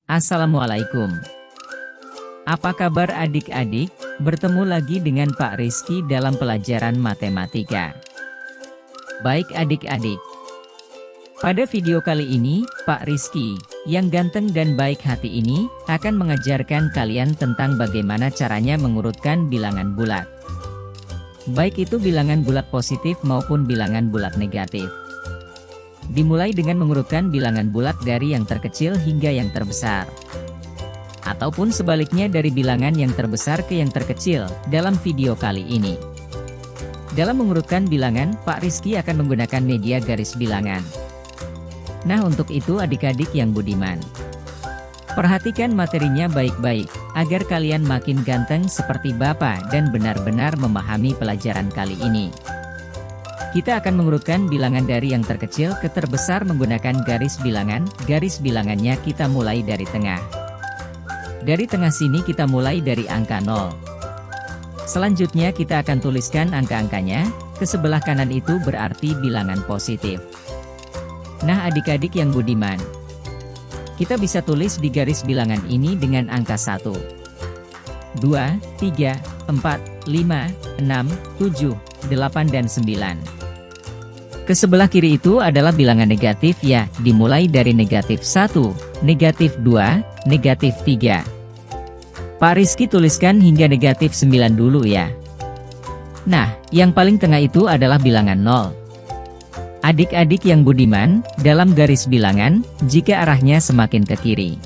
Assalamualaikum. Apa kabar adik-adik? Bertemu lagi dengan Pak Rizky dalam pelajaran matematika. Baik adik-adik. Pada video kali ini, Pak Rizky, yang ganteng dan baik hati ini, akan mengajarkan kalian tentang bagaimana caranya mengurutkan bilangan bulat. Baik itu bilangan bulat positif maupun bilangan bulat negatif. Dimulai dengan mengurutkan bilangan bulat dari yang terkecil hingga yang terbesar. Ataupun sebaliknya dari bilangan yang terbesar ke yang terkecil, dalam video kali ini. Dalam mengurutkan bilangan, Pak Rizky akan menggunakan media garis bilangan. Nah, untuk itu adik-adik yang budiman, perhatikan materinya baik-baik, agar kalian makin ganteng seperti Bapak dan benar-benar memahami pelajaran kali ini. Kita akan mengurutkan bilangan dari yang terkecil ke terbesar menggunakan garis bilangan. Garis bilangannya kita mulai dari tengah. Dari tengah sini kita mulai dari angka 0. Selanjutnya kita akan tuliskan angka-angkanya, ke sebelah kanan itu berarti bilangan positif. Nah adik-adik yang budiman, kita bisa tulis di garis bilangan ini dengan angka 1, 2, 3, 4, 5, 6, 7, 8, dan 9. Ke sebelah kiri itu adalah bilangan negatif ya, dimulai dari negatif 1, negatif 2, negatif 3. Pak Rizky tuliskan hingga negatif 9 dulu ya. Nah, yang paling tengah itu adalah bilangan 0. Adik-adik yang budiman, dalam garis bilangan, jika arahnya semakin ke kiri,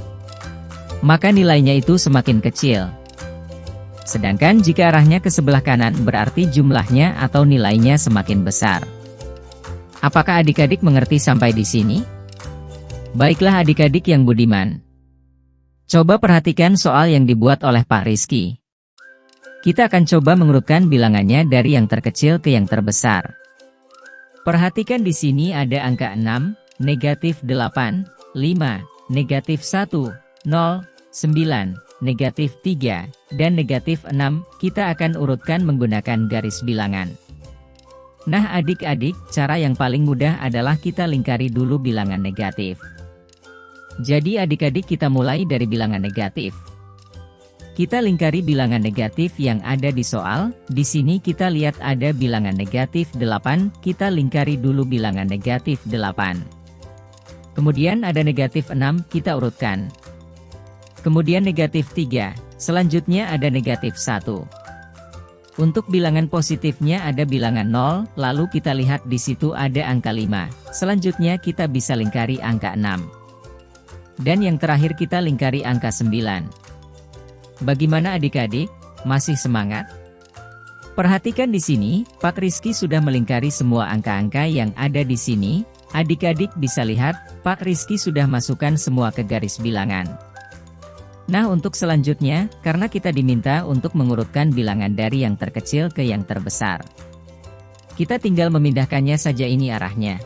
maka nilainya itu semakin kecil. Sedangkan jika arahnya ke sebelah kanan berarti jumlahnya atau nilainya semakin besar. Apakah adik-adik mengerti sampai di sini? Baiklah adik-adik yang budiman. Coba perhatikan soal yang dibuat oleh Pak Rizky. Kita akan coba mengurutkan bilangannya dari yang terkecil ke yang terbesar. Perhatikan di sini ada angka 6, negatif 8, 5, negatif 1, 0, 9, negatif 3, dan negatif 6, kita akan urutkan menggunakan garis bilangan. Nah adik-adik, cara yang paling mudah adalah kita lingkari dulu bilangan negatif. Jadi adik-adik kita mulai dari bilangan negatif. Kita lingkari bilangan negatif yang ada di soal. Di sini kita lihat ada bilangan negatif 8, kita lingkari dulu bilangan negatif 8. Kemudian ada negatif 6, kita urutkan. Kemudian negatif 3, selanjutnya ada negatif 1. Untuk bilangan positifnya ada bilangan 0, lalu kita lihat di situ ada angka 5. Selanjutnya kita bisa lingkari angka 6. Dan yang terakhir kita lingkari angka 9. Bagaimana adik-adik? Masih semangat? Perhatikan di sini, Pak Rizky sudah melingkari semua angka-angka yang ada di sini. Adik-adik bisa lihat, Pak Rizky sudah masukkan semua ke garis bilangan. Nah untuk selanjutnya, karena kita diminta untuk mengurutkan bilangan dari yang terkecil ke yang terbesar, kita tinggal memindahkannya saja ini arahnya.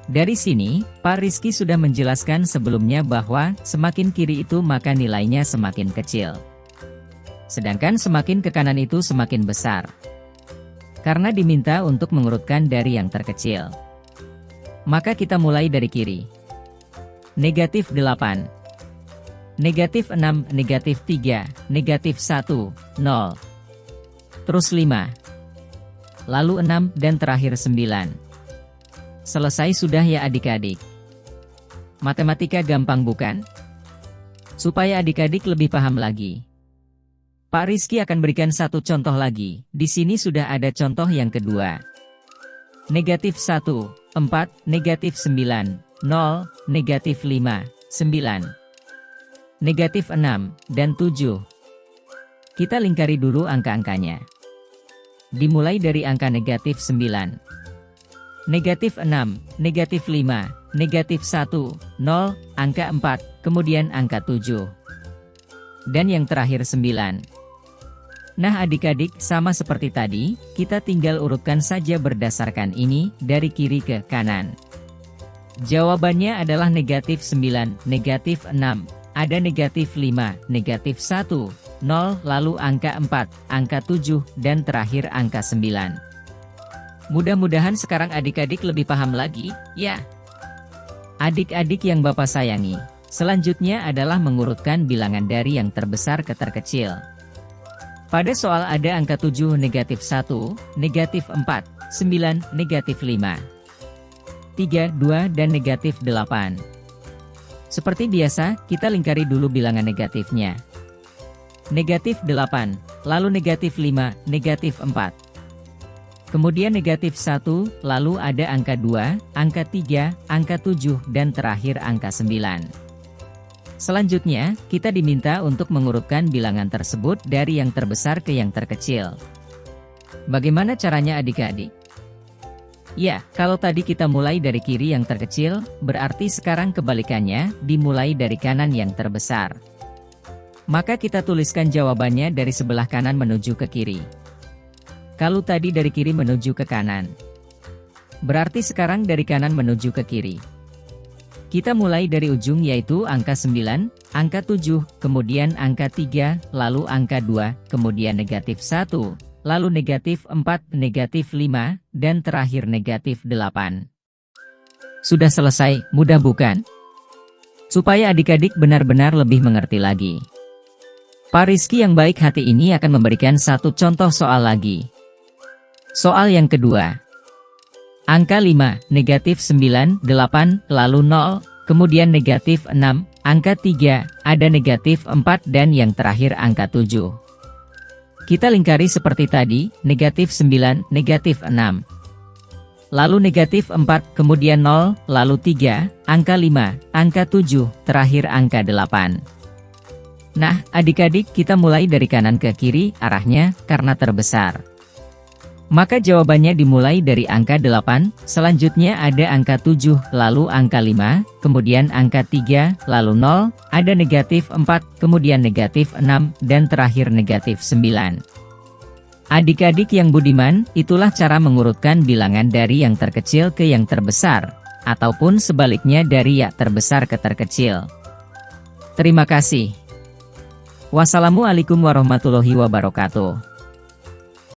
Dari sini, Pak Rizky sudah menjelaskan sebelumnya bahwa semakin kiri itu maka nilainya semakin kecil. Sedangkan semakin ke kanan itu semakin besar. Karena diminta untuk mengurutkan dari yang terkecil, maka kita mulai dari kiri. Negatif 8. Negatif 6, negatif 3, negatif 1, 0. Terus 5. Lalu 6 dan terakhir 9. Selesai sudah ya adik-adik. Matematika gampang bukan? Supaya adik-adik lebih paham lagi, Pak Rizky akan berikan satu contoh lagi. Di sini sudah ada contoh yang kedua. Negatif 1, 4, negatif 9, 0, negatif 5, 9. Negatif 6, dan 7. Kita lingkari dulu angka-angkanya. Dimulai dari angka negatif 9. Negatif 6, negatif 5, negatif 1, 0, angka 4, kemudian angka 7. Dan yang terakhir 9. Nah adik-adik, sama seperti tadi, kita tinggal urutkan saja berdasarkan ini, dari kiri ke kanan. Jawabannya adalah negatif 9, negatif 6. Ada negatif 5, negatif 1, 0, lalu angka 4, angka 7, dan terakhir angka 9. Mudah-mudahan sekarang adik-adik lebih paham lagi, ya. Adik-adik yang Bapak sayangi, Selanjutnya adalah mengurutkan bilangan dari yang terbesar ke terkecil. Pada soal ada angka 7, negatif 1, negatif 4, 9, negatif 5, 3, 2, dan negatif 8. Seperti biasa, kita lingkari dulu bilangan negatifnya. Negatif 8, lalu negatif 5, negatif 4. Kemudian negatif 1, lalu ada angka 2, angka 3, angka 7, dan terakhir angka 9. Selanjutnya, kita diminta untuk mengurutkan bilangan tersebut dari yang terbesar ke yang terkecil. Bagaimana caranya adik-adik? Ya, kalau tadi kita mulai dari kiri yang terkecil, berarti sekarang kebalikannya, dimulai dari kanan yang terbesar. Maka kita tuliskan jawabannya dari sebelah kanan menuju ke kiri. Kalau tadi dari kiri menuju ke kanan, berarti sekarang dari kanan menuju ke kiri. Kita mulai dari ujung yaitu angka 9, angka 7, kemudian angka 3, lalu angka 2, kemudian negatif 1, lalu negatif 4, negatif 5, dan terakhir negatif 8. Sudah selesai, mudah bukan? Supaya adik-adik benar-benar lebih mengerti lagi, Pak Rizky yang baik hati ini akan memberikan satu contoh soal lagi. Soal yang kedua. Angka 5, negatif 9, 8, lalu 0, kemudian negatif 6, angka 3, ada negatif 4 dan yang terakhir angka 7. Kita lingkari seperti tadi, negatif 9, negatif 6. Lalu negatif 4, kemudian 0, lalu 3, angka 5, angka 7, terakhir angka 8. Nah, adik-adik kita mulai dari kanan ke kiri, arahnya karena terbesar. Maka jawabannya dimulai dari angka 8, selanjutnya ada angka 7, lalu angka 5, kemudian angka 3, lalu 0, ada negatif 4, kemudian negatif 6, dan terakhir negatif 9. Adik-adik yang budiman, itulah cara mengurutkan bilangan dari yang terkecil ke yang terbesar, ataupun sebaliknya dari yang terbesar ke terkecil. Terima kasih. Wassalamualaikum warahmatullahi wabarakatuh.